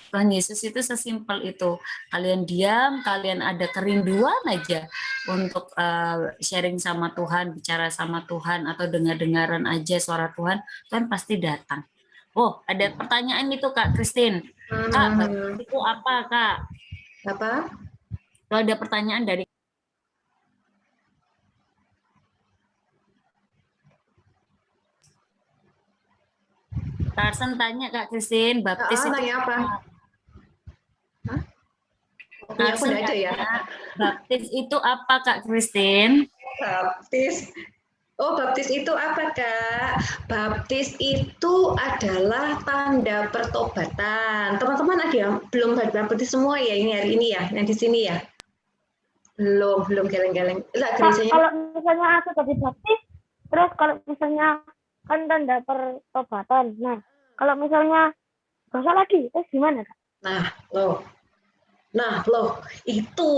Tuhan Yesus itu sesimpel itu. Kalian diam, kalian ada kerinduan aja untuk sharing sama Tuhan, bicara sama Tuhan, atau dengar-dengaran aja suara Tuhan, Tuhan pasti datang. Oh, ada pertanyaan itu Kak Christine. Kak, itu apa Kak? Apa? Kalau ada pertanyaan dari Tarsan tanya Kak Christine, baptis itu tanya apa? Hah? Aku ada ya. Baptis itu apa Kak Christine? Baptis. Oh, baptis itu apa Kak? Baptis itu adalah tanda pertobatan. Teman-teman ada yang belum baptis semua ya ini hari ini ya, yang di sini ya? Belum geleng-geleng. Kalau misalnya aku tadi baptis, terus kalau misalnya kan tanda pertobatan. Nah, kalau misalnya dosa lagi, terus gimana Kak? Nah, loh, itu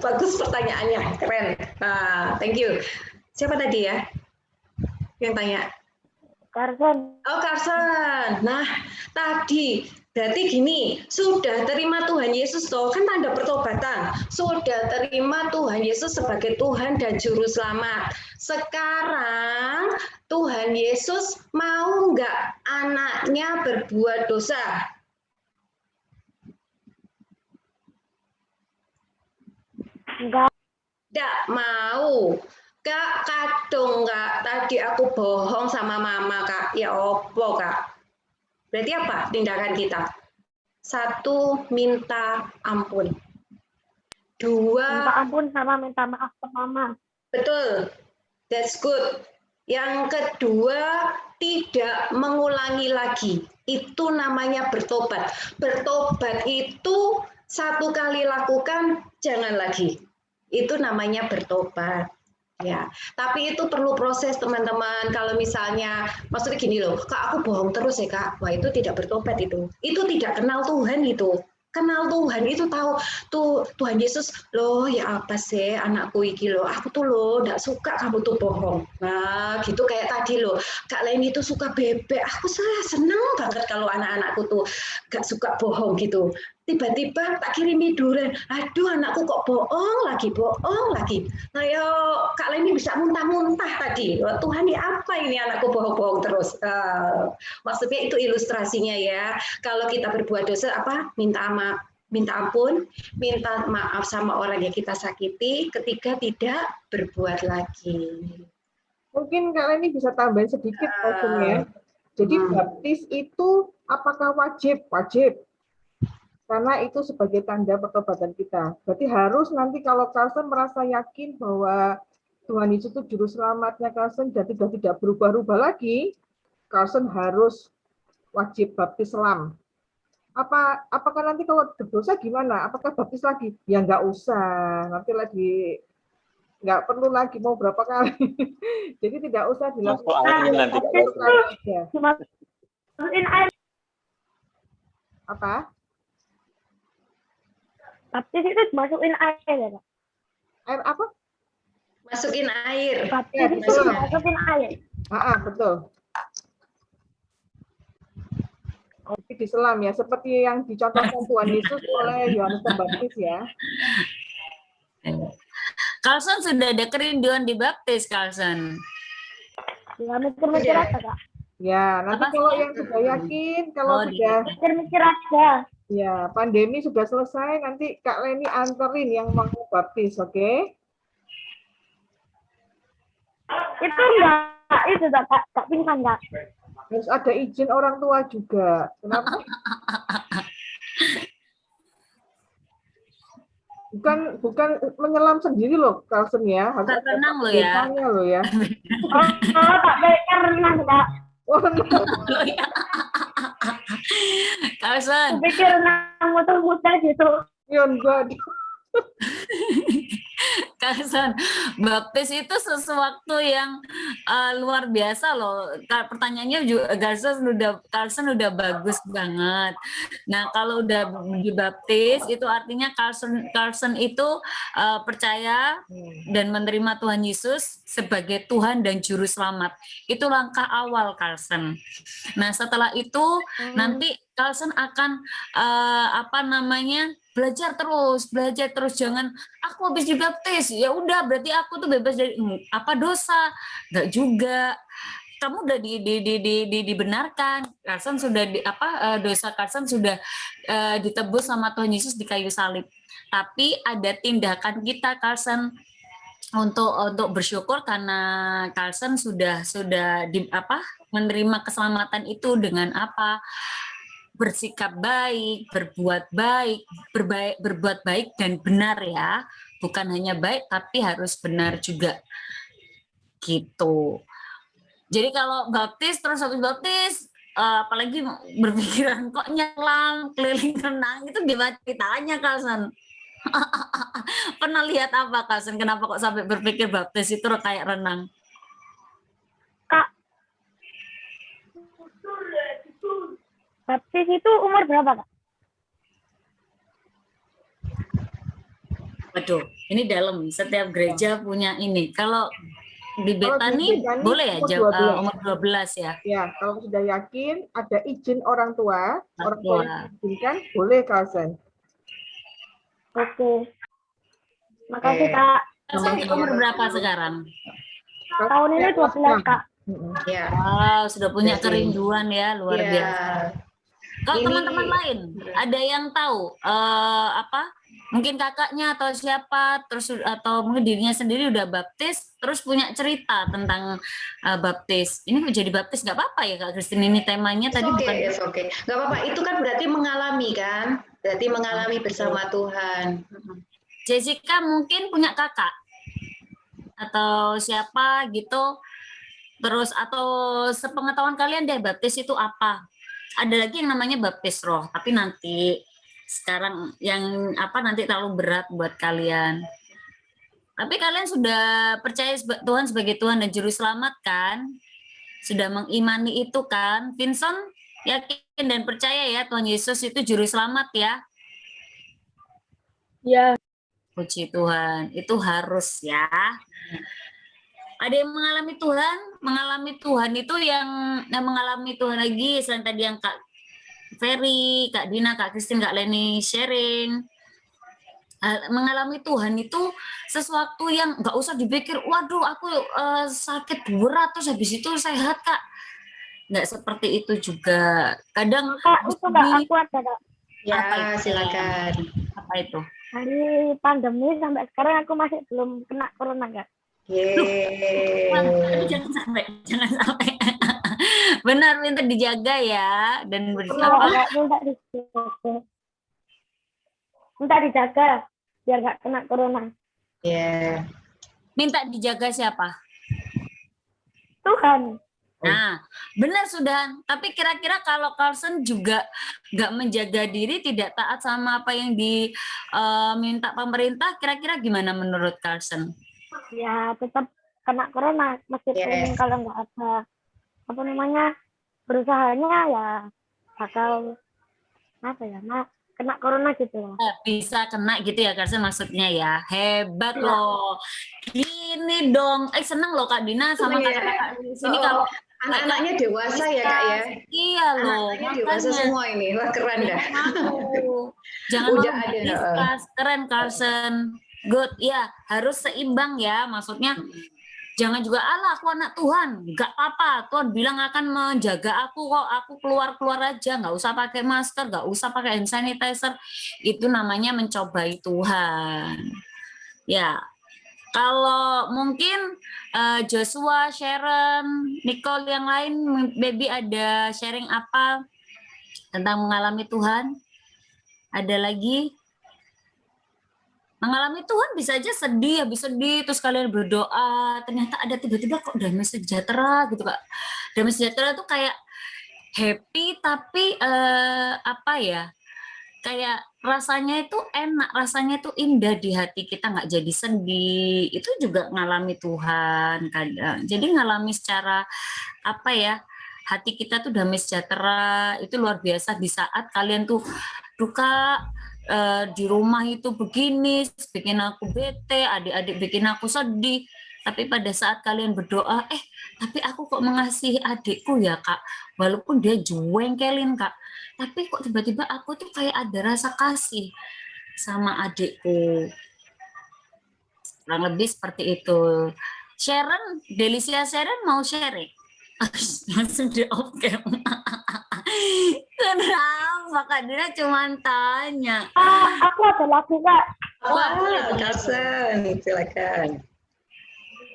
bagus pertanyaannya, keren. Thank you. Siapa tadi ya yang tanya? Karson. Oh, Karson. Nah, tadi berarti gini, sudah terima Tuhan Yesus toh, kan tanda pertobatan. Sudah terima Tuhan Yesus sebagai Tuhan dan Juru Selamat. Sekarang Tuhan Yesus mau nggak anaknya berbuat dosa? Enggak mau. Kak, kadung Kak, tadi aku bohong sama mama Kak. Ya opo Kak? Berarti apa tindakan kita? 1, minta ampun. 2, minta ampun sama minta maaf ke mama. Betul, that's good. Yang kedua, tidak mengulangi lagi. Itu namanya bertobat. Bertobat itu satu kali lakukan, jangan lagi. Itu namanya bertobat. Ya, tapi itu perlu proses teman-teman. Kalau misalnya, maksudnya gini loh, Kak aku bohong terus ya Kak, wah itu tidak bertobat itu. Itu tidak kenal Tuhan itu. Kenal Tuhan itu tahu tuh Tuhan Yesus loh ya apa sih anakku iki loh, aku tuh loh nggak suka kamu tuh bohong. Nah gitu kayak tadi loh, Kak Leni itu suka bebek, aku seneng banget kalau anak-anakku tuh nggak suka bohong gitu. Tiba-tiba tak kirim tiduran, aduh anakku kok bohong lagi. Nah yo Kak Leni bisa muntah-muntah tadi, wah, Tuhan ya apa ini anakku bohong-bohong terus. Maksudnya itu ilustrasinya ya. Kalau kita berbuat dosa apa? Minta ampun, minta maaf sama orang yang kita sakiti, ketiga tidak berbuat lagi. Mungkin Kak Leni bisa tambahin sedikit ya. Jadi baptis itu apakah wajib? Wajib. Karena itu sebagai tanda pertobatan kita. Berarti harus nanti kalau Carlson merasa yakin bahwa Tuhan Yesus itu juru selamatnya Carlson dan tidak berubah-ubah lagi, Carlson harus wajib baptis selam. Apakah nanti kalau berdosa gimana? Apakah baptis lagi? Ya nggak usah. Nanti lagi nggak perlu lagi mau berapa kali. Jadi tidak usah dilakukan. Masukin air. Apa? Baptis itu masukin air ya Kak? Air apa? Masukin air. Baptis itu masukin air. Betul. Kopi diselam ya, seperti yang dicontohkan Tuhan Yesus oleh Yohanes Pembaptis ya. Carlson sudah ada kerinduan dibaptis, Carlson. Ya mikir-mikir aja Kak. Ya, nanti kalau yang sudah yakin, kalau sudah mikir-mikir aja. Ya, pandemi sudah selesai, nanti Kak Leni anterin yang mau baptis, oke? Itu enggak, itu Kak pingsan Kak. Harus ada izin orang tua juga. Kenapa? Bukan menyelam sendiri loh, Carlson ya. Harus ada renang loh ya. Loh ya. Tak belajar renang Kak. Oh, no. Carlson. Pikir renang muter-muter gitu. Ya enggak. Carlson, baptis itu sesuatu yang luar biasa loh. Pertanyaannya juga Carlson udah bagus banget. Nah, kalau udah dibaptis itu artinya Carlson itu percaya dan menerima Tuhan Yesus sebagai Tuhan dan juru selamat. Itu langkah awal Carlson. Nah, setelah itu nanti Carlson akan belajar terus, jangan aku habis dibaptis ya udah berarti aku tuh bebas dari dosa. Enggak juga, kamu udah dibenarkan. Carlson sudah dosa Carlson sudah ditebus sama Tuhan Yesus di kayu salib. Tapi ada tindakan kita Carlson untuk bersyukur karena Carlson sudah menerima keselamatan itu dengan bersikap baik, berbuat baik dan benar ya. Bukan hanya baik tapi harus benar juga. Gitu. Jadi kalau baptis terus habis baptis apalagi berpikiran kok nyelam, keliling renang itu gimana ceritanya Carlson? Pernah lihat apa Carlson? Kenapa kok sampai berpikir baptis itu kayak renang? Kak, baptis itu umur berapa Kak? Waduh, ini dalam. Setiap gereja punya ini. Kalau di Betani boleh ya umur 12 ya? Ya, kalau sudah yakin ada izin orang tua yang izinkan boleh Carlson. Oke. Makasih Kak. Carlson umur berapa sekarang? Tahun ini 12 Kak. Ya. Wow, sudah punya kerinduan ya, luar biasa. Kalau teman-teman lain ada yang tahu mungkin kakaknya atau siapa atau mungkin dirinya sendiri udah baptis terus punya cerita tentang baptis. Ini jadi baptis nggak apa-apa ya Kak Christine, ini temanya tadi bukan. Oke. Nggak apa-apa, itu kan berarti mengalami kan? Berarti mengalami bersama Tuhan. Jessica mungkin punya kakak atau siapa gitu. Terus atau sepengetahuan kalian deh baptis itu apa? Ada lagi yang namanya baptis roh, tapi nanti sekarang yang nanti terlalu berat buat kalian. Tapi kalian sudah percaya Tuhan sebagai Tuhan dan Juru Selamat kan? Sudah mengimani itu kan? Vincent yakin dan percaya ya Tuhan Yesus itu Juru Selamat ya? Ya. Puji Tuhan, itu harus ya. Ada yang mengalami Tuhan itu yang mengalami Tuhan lagi selain tadi yang Kak Ferry, Kak Dina, Kak Christine, Kak Leni sharing. Mengalami Tuhan itu sesuatu yang nggak usah dipikir, waduh aku sakit berat terus habis itu sehat Kak. Nggak seperti itu juga. Kadang Kak, itu Kak, aku ada Kak. Ya, silakan. Apa itu? Dari pandemi sampai sekarang aku masih belum kena corona Kak. Tapi jangan sampai. Benar, minta dijaga ya dan minta dijaga biar nggak kena corona. Minta dijaga siapa? Tuhan. Nah, benar sudah. Tapi kira-kira kalau Carlson juga nggak menjaga diri, tidak taat sama apa yang diminta pemerintah, kira-kira gimana menurut Carlson? Ya tetap kena corona meskipun kalau nggak ada berusahanya ya bakal kena corona gitu loh. Bisa kena gitu ya Carlson maksudnya ya. Hebat loh. Gini dong. Seneng loh Kak Dina sama kakak-kakak di sini kalau anak-anaknya dewasa ya Kak ya. Iya loh. Anak-anaknya dewasa semua ini. Wah keren dah. Jangan udah ada discuss. Keren Carlson. Good ya, harus seimbang ya. Maksudnya jangan juga aku anak Tuhan, nggak apa-apa. Tuhan bilang akan menjaga aku kok. Aku keluar aja, nggak usah pakai masker, nggak usah pakai hand sanitizer. Itu namanya mencobai Tuhan. Ya, kalau mungkin Joshua, Sharon, Nicole yang lain, Baby ada sharing apa tentang mengalami Tuhan? Ada lagi? Mengalami Tuhan bisa aja sedih, habis sedih, terus kalian berdoa, ternyata ada tiba-tiba kok damai sejahtera gitu Kak. Damai sejahtera tuh kayak happy, tapi kayak rasanya itu enak, rasanya itu indah di hati kita, nggak jadi sedih. Itu juga ngalami Tuhan kadang. Jadi ngalami secara hati kita tuh damai sejahtera, itu luar biasa di saat kalian tuh duka, di rumah itu begini, bikin aku bete, adik-adik bikin aku sedih. Tapi pada saat kalian berdoa, tapi aku kok mengasihi adikku ya Kak, walaupun dia juengkelin Kak, tapi kok tiba-tiba aku tuh kayak ada rasa kasih sama adikku. Kurang lebih seperti itu. Sharon, Delicia Sharon mau sharing? Langsung di off cam. Kenapa Kak Dina cuma tanya? Aku ada lagi Kak. Wah, Carlson, silakan.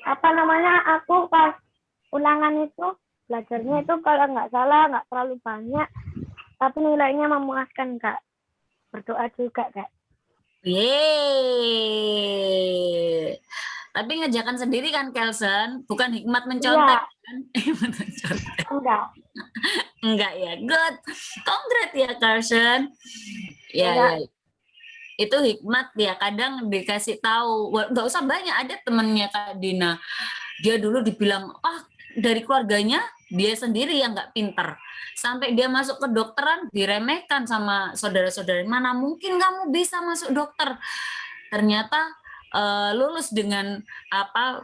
Aku pas ulangan itu belajarnya itu kalau nggak salah nggak terlalu banyak, tapi nilainya memuaskan Kak. Berdoa juga Kak. Yeay. Tapi ngerjakan sendiri kan Carlson, bukan hikmat mencontek kan? Enggak ya, good. Congrats ya Carlson. Ya. Itu hikmat ya, kadang dikasih tahu, nggak usah banyak. Ada temennya Kak Dina, dia dulu dibilang, dari keluarganya dia sendiri yang nggak pinter, sampai dia masuk ke dokteran diremehkan sama saudara-saudara. Mana mungkin kamu bisa masuk dokter? Ternyata lulus dengan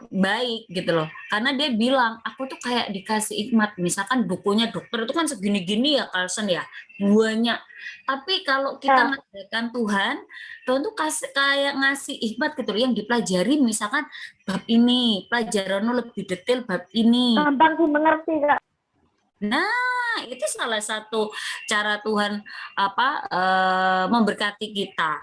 baik gitu loh, karena dia bilang aku tuh kayak dikasih hikmat. Misalkan bukunya dokter itu kan segini-gini ya Carlson ya, banyak, tapi kalau kita mengandalkan Tuhan tuh kayak ngasih hikmat gitu yang dipelajari. Misalkan bab ini pelajaran lebih detail, bab ini gampang dimengerti Kak. Nah, itu salah satu cara Tuhan memberkati kita,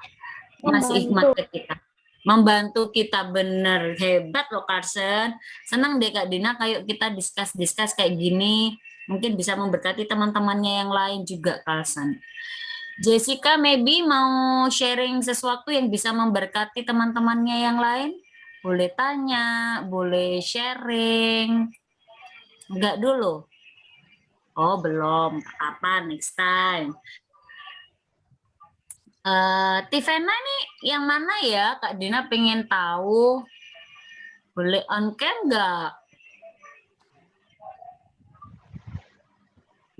ngasih hikmat ke kita, membantu kita. Bener, hebat loh Carlson. Senang deh Kak Dina kayak kita discuss kayak gini, mungkin bisa memberkati teman-temannya yang lain juga Carlson. Jessica maybe mau sharing sesuatu yang bisa memberkati teman-temannya yang lain? Boleh tanya, boleh sharing. Enggak dulu? Oh belum, apa next time. Tivena nih yang mana ya? Kak Dina pengen tahu. Boleh on cam nggak?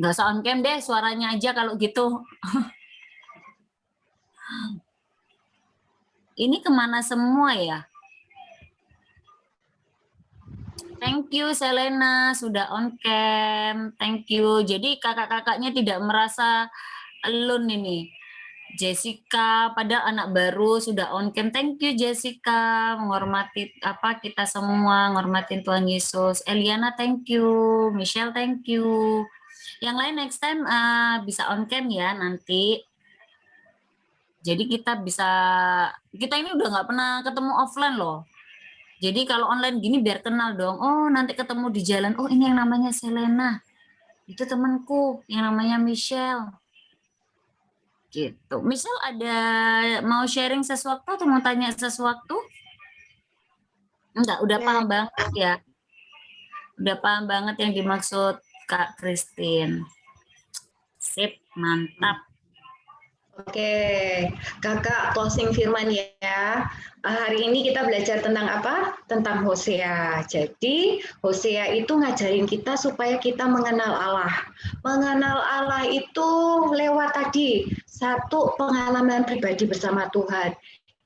Nggak usah on cam deh, suaranya aja kalau gitu. Ini kemana semua ya? Thank you Selena, sudah on cam. Thank you. Jadi kakak-kakaknya tidak merasa alone ini. Jessica, pada anak baru sudah on cam. Thank you Jessica, menghormati kita semua, menghormatin Tuhan Yesus. Eliana, thank you. Michelle, thank you. Yang lain next time bisa on cam ya nanti. Jadi kita ini udah nggak pernah ketemu offline loh. Jadi kalau online gini biar kenal dong. Oh nanti ketemu di jalan. Oh ini yang namanya Selena. Itu temanku yang namanya Michelle. Gitu. Michelle ada mau sharing sesuatu atau mau tanya sesuatu? Enggak, udah paham banget ya. Udah paham banget yang dimaksud Kak Christine. Sip, mantap. Oke, kakak closing firman ya. Hari ini kita belajar tentang apa? Tentang Hosea. Jadi Hosea itu ngajarin kita supaya kita mengenal Allah. Mengenal Allah itu lewat tadi, satu pengalaman pribadi bersama Tuhan.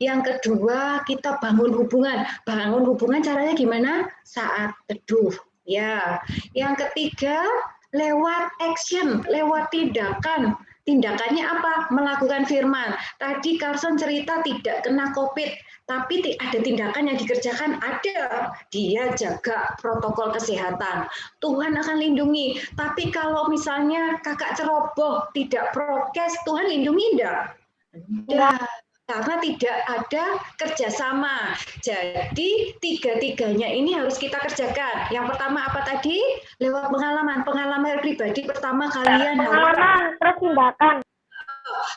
Yang kedua, kita bangun hubungan. Bangun hubungan caranya gimana? Saat teduh. Ya. Yang ketiga, lewat action, lewat tindakan. Tindakannya apa? Melakukan firman. Tadi Carlson cerita tidak kena COVID, tapi ada tindakan yang dikerjakan, ada. Dia jaga protokol kesehatan. Tuhan akan lindungi. Tapi kalau misalnya kakak ceroboh, tidak prokes, Tuhan lindungi enggak? Enggak. Karena tidak ada kerjasama. Jadi tiga-tiganya ini harus kita kerjakan. Yang pertama apa tadi? Lewat pengalaman. Pengalaman pribadi pertama kalian terus tindakan.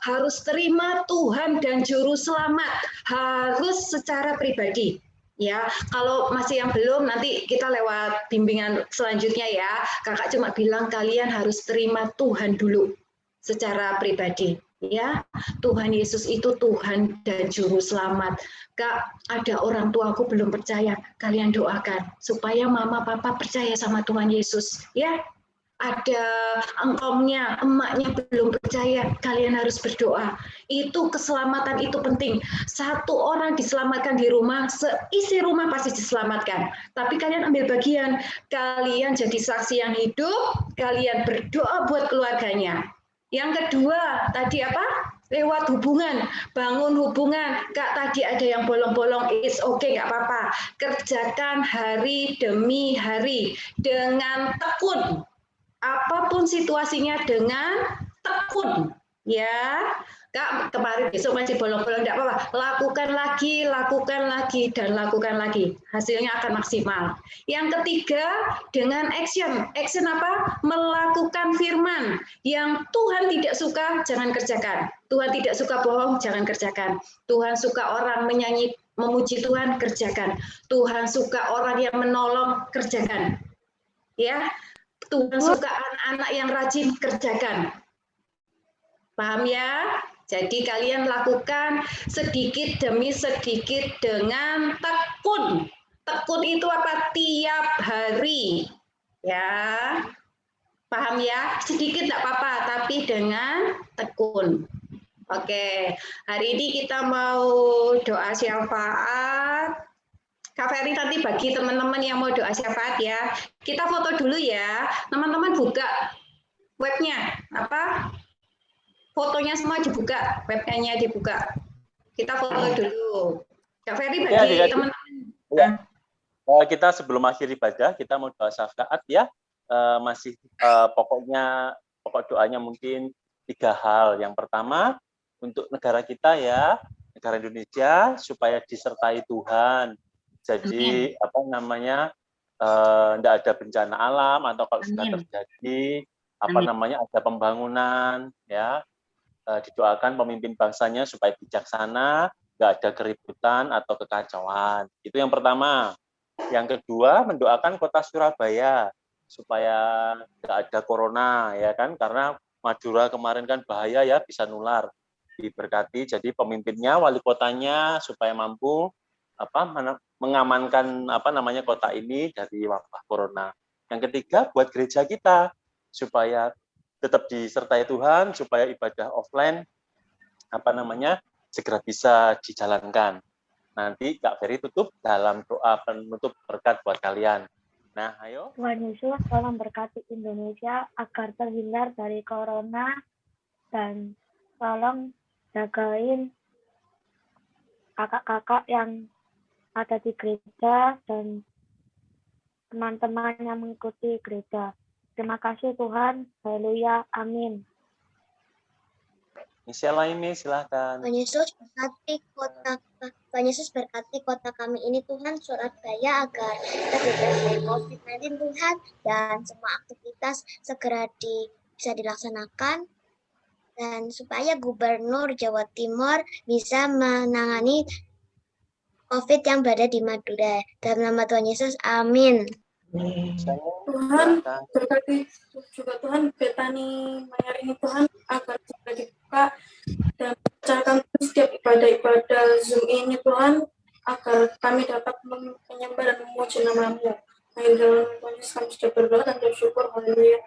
harus terima Tuhan dan Juru Selamat. Harus secara pribadi. Ya, kalau masih yang belum, nanti kita lewat bimbingan selanjutnya ya. Kakak cuma bilang kalian harus terima Tuhan dulu secara pribadi. Ya, Tuhan Yesus itu Tuhan dan Juru Selamat. Kak, ada orang tuaku belum percaya, kalian doakan supaya mama papa percaya sama Tuhan Yesus. Ya, ada engkomnya, emaknya belum percaya, kalian harus berdoa. Itu keselamatan itu penting. Satu orang diselamatkan di rumah, seisi rumah pasti diselamatkan. Tapi kalian ambil bagian, kalian jadi saksi yang hidup, kalian berdoa buat keluarganya. Yang kedua, tadi apa? Lewat hubungan, bangun hubungan. Kak, tadi ada yang bolong-bolong, it's okay, nggak apa-apa. Kerjakan hari demi hari dengan tekun. Apapun situasinya dengan tekun. Ya, Kak, kemarin besok masih bolong-bolong, nggak apa-apa. Lakukan lagi, dan lakukan lagi. Hasilnya akan maksimal. Yang ketiga, dengan action. Action apa? Melakukan firman. Yang Tuhan tidak suka, jangan kerjakan. Tuhan tidak suka bohong, jangan kerjakan. Tuhan suka orang menyanyi, memuji Tuhan, kerjakan. Tuhan suka orang yang menolong, kerjakan. Ya, Tuhan suka anak-anak yang rajin, kerjakan. Paham ya? Jadi kalian lakukan sedikit demi sedikit dengan tekun. Tekun itu apa? Tiap hari. Ya. Paham ya? Sedikit enggak apa-apa, tapi dengan tekun. Oke, hari ini kita mau doa syafaat. Kak Ferry nanti bagi teman-teman yang mau doa syafaat ya. Kita foto dulu ya. Teman-teman buka webnya. Apa? Fotonya semua dibuka, webcamnya dibuka. Kita foto dulu. Kak Ferry bagi teman-teman. Ya. Kita sebelum akhir ibadah, kita mau doa syafaat ya. Pokok doanya mungkin 3 hal. Yang pertama, untuk negara kita ya, negara Indonesia, supaya disertai Tuhan. Jadi tidak ada bencana alam, atau kalau sudah terjadi ada pembangunan ya. Didoakan pemimpin bangsanya supaya bijaksana, nggak ada keributan atau kekacauan. Itu yang pertama. Yang kedua, mendoakan kota Surabaya supaya nggak ada corona, ya kan? Karena Madura kemarin kan bahaya ya, bisa nular. diberkati. Jadi pemimpinnya, wali kotanya supaya mampu mengamankan kota ini dari wabah corona. Yang ketiga, buat gereja kita supaya tetap disertai Tuhan, supaya ibadah offline segera bisa dijalankan. Nanti Kak Ferry tutup dalam doa penutup berkat buat kalian. Nah, ayo. Tuhan Yesus tolong berkati Indonesia agar terhindar dari corona dan tolong jagain kakak-kakak yang ada di gereja dan teman-teman yang mengikuti gereja. Terima kasih Tuhan. Haleluya. Amin. Misia lainnya silahkan. Tuhan Yesus berkati kota kami ini Tuhan, Surabaya, agar kita bebas dari COVID-19 Tuhan, dan semua aktivitas segera bisa dilaksanakan, dan supaya Gubernur Jawa Timur bisa menangani COVID yang berada di Madura. Dalam nama Tuhan Yesus, amin. Tuhan berkati juga Tuhan Betani Mayarini Tuhan, agar segera dibuka dan percayakan setiap ibadah-ibadah Zoom ini Tuhan, agar kami dapat menyembah dan memuji nama-Mu. Amin. Dalam Tuhan Yesus kami sudah berdoa dan bersyukur. Haleluya.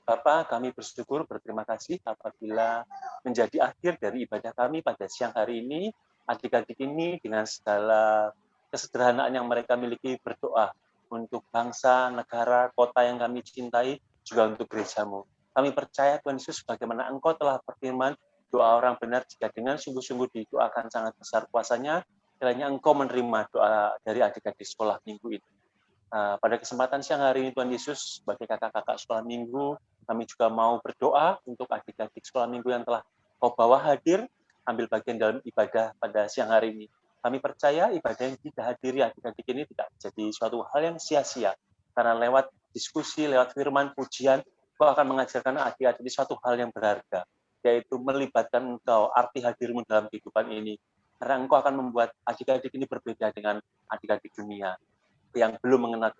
Bapak, kami bersyukur, berterima kasih apabila menjadi akhir dari ibadah kami pada siang hari ini. Adik-adik ini dengan segala kesederhanaan yang mereka miliki berdoa untuk bangsa, negara, kota yang kami cintai, juga untuk gereja-Mu. Kami percaya Tuhan Yesus bagaimana Engkau telah berfirman, doa orang benar jika dengan sungguh-sungguh didoakan sangat besar kuasanya, kiranya Engkau menerima doa dari adik-adik sekolah minggu ini. Pada kesempatan siang hari ini Tuhan Yesus, sebagai kakak-kakak sekolah minggu, kami juga mau berdoa untuk adik-adik sekolah minggu yang telah Kau bawa hadir, ambil bagian dalam ibadah pada siang hari ini. Kami percaya ibadah yang dihadiri adik-adik ini tidak jadi suatu hal yang sia-sia. Karena lewat diskusi, lewat firman, pujian, Kau akan mengajarkan adik-adik ini suatu hal yang berharga, yaitu melibatkan Engkau, arti hadirmu dalam kehidupan ini. Karena Engkau akan membuat adik-adik ini berbeda dengan adik-adik dunia yang belum mengenal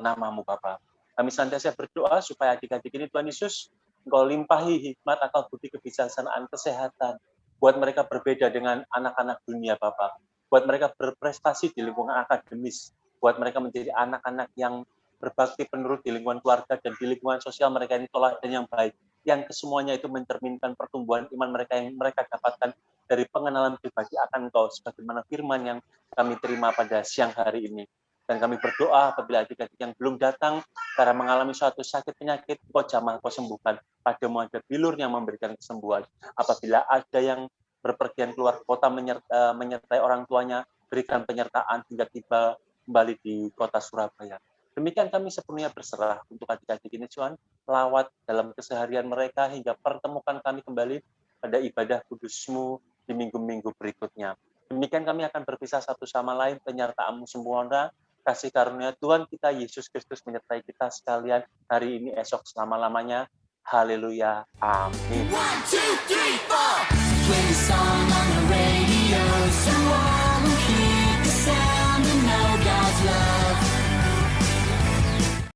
nama-Mu, Bapa. Kami senantiasa berdoa supaya adik-adik ini, Tuhan Yesus, Engkau limpahi hikmat, akal budi, kebijaksanaan, kesehatan, buat mereka berbeda dengan anak-anak dunia, Bapak. Buat mereka berprestasi di lingkungan akademis, buat mereka menjadi anak-anak yang berbakti penurut di lingkungan keluarga dan di lingkungan sosial mereka ini teladan yang baik, yang kesemuanya itu mencerminkan pertumbuhan iman mereka yang mereka dapatkan dari pengenalan pribadi akan Engkau, sebagaimana firman yang kami terima pada siang hari ini. Dan kami berdoa apabila adik-adik yang belum datang karena mengalami suatu sakit penyakit, Kau jamah, Kau sembuhkan. Padamu ada bilur yang memberikan kesembuhan. Apabila ada yang berpergian keluar kota menyertai orang tuanya, berikan penyertaan hingga tiba kembali di kota Surabaya. Demikian kami sepenuhnya berserah untuk adik-adik ini, Tuhan, lawat dalam keseharian mereka hingga pertemukan kami kembali pada ibadah kudus-Mu di minggu-minggu berikutnya. Demikian kami akan berpisah satu sama lain, penyertaan-Mu sempurna, kasih karunia Tuhan kita Yesus Kristus menyertai kita sekalian hari ini, esok, selama-lamanya. Haleluya. Amin. 1, 2, 3, 4. Play the song on the radio.